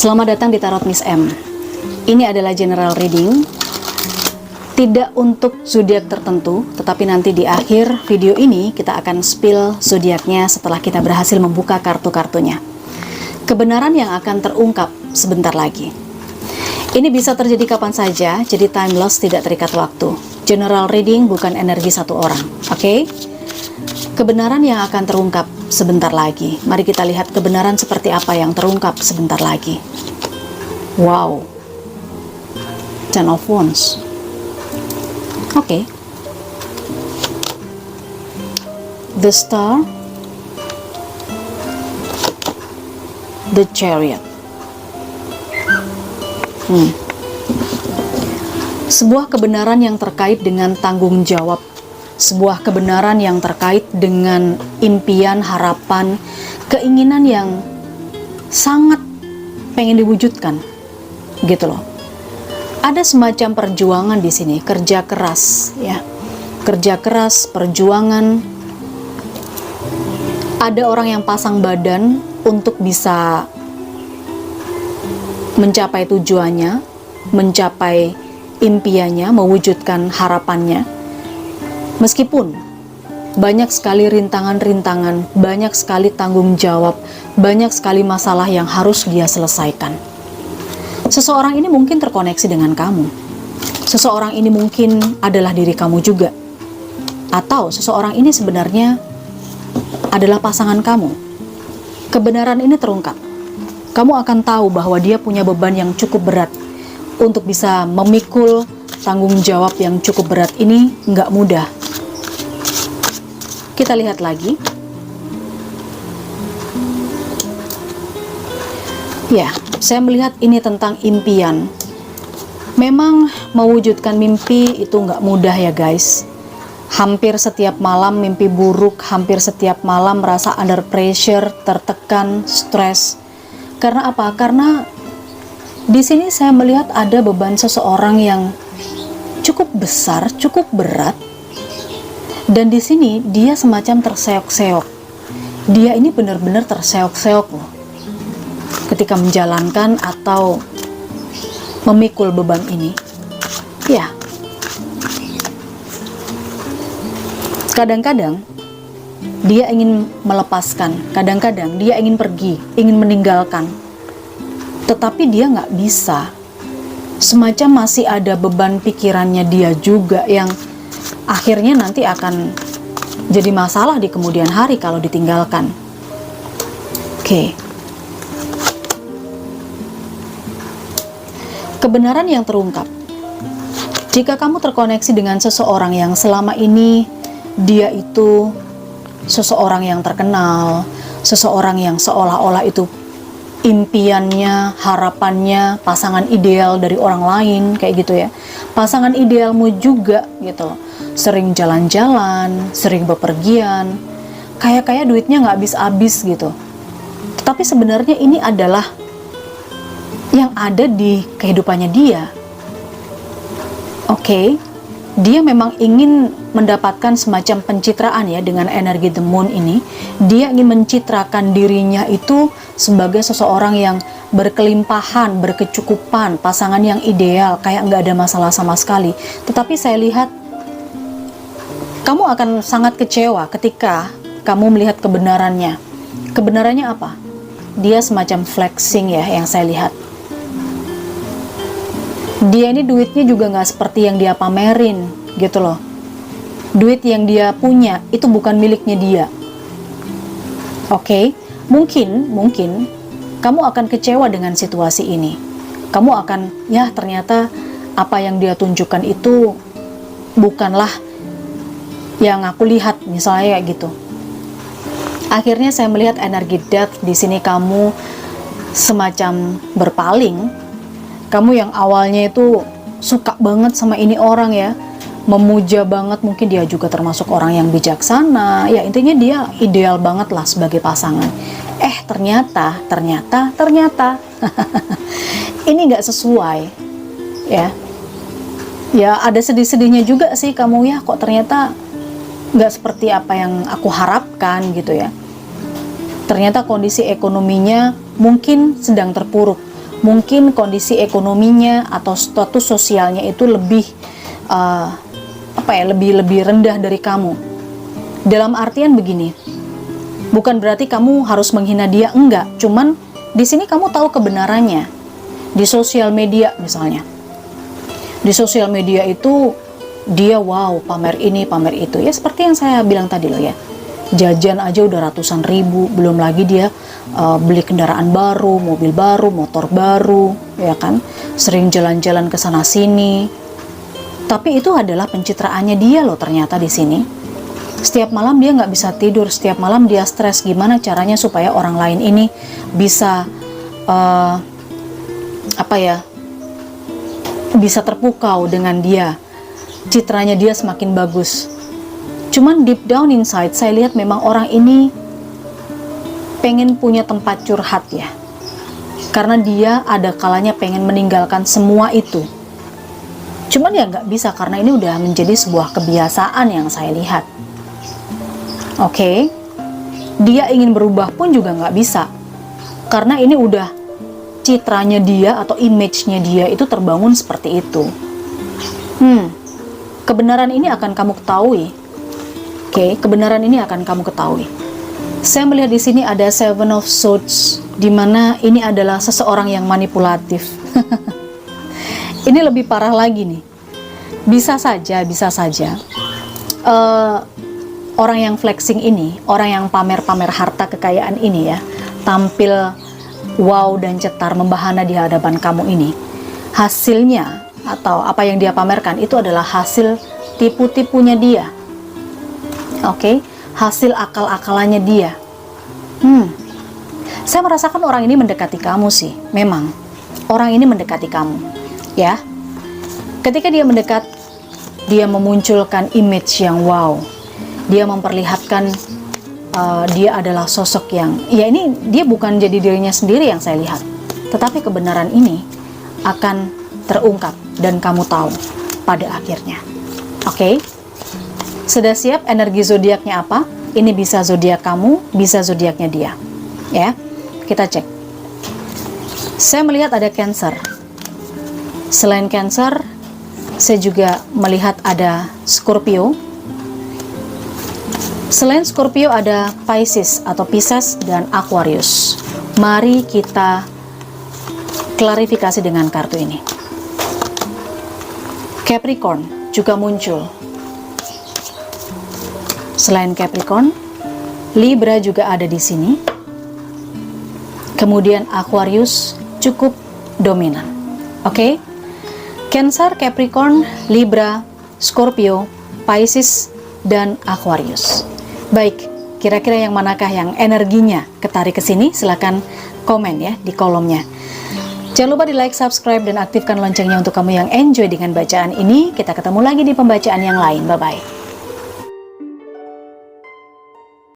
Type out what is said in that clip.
Selamat datang di Tarot Miss M. Ini adalah general reading, tidak untuk zodiak tertentu, tetapi nanti di akhir video ini kita akan spill zodiaknya setelah kita berhasil membuka kartu-kartunya. Kebenaran yang akan terungkap sebentar lagi. Ini bisa terjadi kapan saja, jadi timeless, tidak terikat waktu. General reading bukan energi satu orang, oke? Kebenaran yang akan terungkap sebentar lagi. Mari kita lihat kebenaran seperti apa yang terungkap sebentar lagi. Wow, Ten of Wands. Oke. The Star, The Chariot. Sebuah kebenaran yang terkait dengan tanggung jawab, sebuah kebenaran yang terkait dengan impian, harapan, keinginan yang sangat pengen diwujudkan, gitu loh. Ada semacam perjuangan di sini, kerja keras, ya, kerja keras, perjuangan. Ada orang yang pasang badan untuk bisa mencapai tujuannya, mencapai impiannya, mewujudkan harapannya. Meskipun banyak sekali rintangan-rintangan, banyak sekali tanggung jawab, banyak sekali masalah yang harus dia selesaikan. Seseorang ini mungkin terkoneksi dengan kamu. Seseorang ini mungkin adalah diri kamu juga. Atau seseorang ini sebenarnya adalah pasangan kamu. Kebenaran ini terungkap. Kamu akan tahu bahwa dia punya beban yang cukup berat. Untuk bisa memikul tanggung jawab yang cukup berat ini nggak mudah. Kita lihat lagi. Ya, saya melihat ini tentang impian. Memang mewujudkan mimpi itu nggak mudah ya guys. Hampir setiap malam mimpi buruk, hampir setiap malam merasa under pressure, tertekan, stres. Karena apa? Karena di sini saya melihat ada beban seseorang yang cukup besar, cukup berat. Dan di sini dia semacam terseok-seok. Dia ini benar-benar terseok-seok loh. Ketika menjalankan atau memikul beban ini. Ya. Kadang-kadang dia ingin melepaskan, kadang-kadang dia ingin pergi, ingin meninggalkan. Tetapi dia nggak bisa. Semacam masih ada beban pikirannya dia juga yang akhirnya nanti akan jadi masalah di kemudian hari kalau ditinggalkan. Oke. Kebenaran yang terungkap. Jika kamu terkoneksi dengan seseorang yang selama ini dia itu seseorang yang terkenal, seseorang yang seolah-olah itu impiannya, harapannya, pasangan ideal dari orang lain, kayak gitu ya. Pasangan idealmu juga gitu loh. Sering jalan-jalan, sering bepergian, kayak duitnya nggak habis-habis gitu. Tetapi sebenarnya ini adalah yang ada di kehidupannya dia. Oke, dia memang ingin mendapatkan semacam pencitraan ya dengan energi the moon ini. Dia ingin mencitrakan dirinya itu sebagai seseorang yang berkelimpahan, berkecukupan, pasangan yang ideal, kayak nggak ada masalah sama sekali. Tetapi saya lihat kamu akan sangat kecewa ketika kamu melihat kebenarannya. Kebenarannya apa? Dia semacam flexing ya yang saya lihat. Dia ini duitnya juga nggak seperti yang dia pamerin gitu loh. Duit yang dia punya itu bukan miliknya dia. Oke, mungkin kamu akan kecewa dengan situasi ini. Kamu akan, ya ternyata apa yang dia tunjukkan itu bukanlah yang aku lihat, misalnya kayak gitu. Akhirnya saya melihat energi death di sini, kamu semacam berpaling. Kamu yang awalnya itu suka banget sama ini orang ya, memuja banget, mungkin dia juga termasuk orang yang bijaksana, ya intinya dia ideal banget lah sebagai pasangan. Ternyata ini nggak sesuai ya. Ya ada sedih-sedihnya juga sih kamu ya, kok ternyata nggak seperti apa yang aku harapkan gitu ya. Ternyata kondisi ekonominya mungkin sedang terpuruk, mungkin kondisi ekonominya atau status sosialnya itu lebih lebih rendah dari kamu. Dalam artian begini, bukan berarti kamu harus menghina dia, enggak. Cuman di sini kamu tahu kebenarannya. Di sosial media misalnya, di sosial media itu dia wow pamer ini pamer itu, ya seperti yang saya bilang tadi loh ya, jajan aja udah ratusan ribu, belum lagi dia beli kendaraan baru, mobil baru, motor baru, ya kan, sering jalan-jalan ke sana sini. Tapi itu adalah pencitraannya dia loh ternyata di sini. Setiap malam dia nggak bisa tidur, setiap malam dia stres gimana caranya supaya orang lain ini bisa bisa terpukau dengan dia, citranya dia semakin bagus. Cuman deep down inside saya lihat memang orang ini pengen punya tempat curhat ya, karena dia ada kalanya pengen meninggalkan semua itu. Cuman ya nggak bisa karena ini udah menjadi sebuah kebiasaan yang saya lihat. Oke, dia ingin berubah pun juga nggak bisa karena ini udah citranya dia atau image-nya dia itu terbangun seperti itu. Kebenaran ini akan kamu ketahui. Oke, kebenaran ini akan kamu ketahui. Saya melihat di sini ada Seven of Swords, di mana ini adalah seseorang yang manipulatif. Ini lebih parah lagi nih. Bisa saja orang yang flexing ini, orang yang pamer-pamer harta kekayaan ini ya, tampil wow dan cetar membahana di hadapan kamu ini, hasilnya atau apa yang dia pamerkan itu adalah hasil tipu-tipunya dia. Oke, hasil akal-akalannya dia. Saya merasakan orang ini mendekati kamu sih. Memang orang ini mendekati kamu ya. Ketika dia mendekat, dia memunculkan image yang wow. Dia memperlihatkan dia adalah sosok yang, ya ini dia bukan jadi dirinya sendiri yang saya lihat, tetapi kebenaran ini akan terungkap dan kamu tahu pada akhirnya. Oke, sudah siap energi zodiaknya apa? Ini bisa zodiak kamu, bisa zodiaknya dia. Ya, kita cek. Saya melihat ada Cancer. Selain Cancer, saya juga melihat ada Scorpio. Selain Scorpio ada Pisces atau Pisces dan Aquarius. Mari kita klarifikasi dengan kartu ini. Capricorn juga muncul. Selain Capricorn, Libra juga ada di sini. Kemudian Aquarius cukup dominan. Oke? Cancer, Capricorn, Libra, Scorpio, Pisces dan Aquarius. Baik, kira-kira yang manakah yang energinya ketarik ke sini? Silahkan komen ya di kolomnya. Jangan lupa di like, subscribe, dan aktifkan loncengnya untuk kamu yang enjoy dengan bacaan ini. Kita ketemu lagi di pembacaan yang lain. Bye-bye.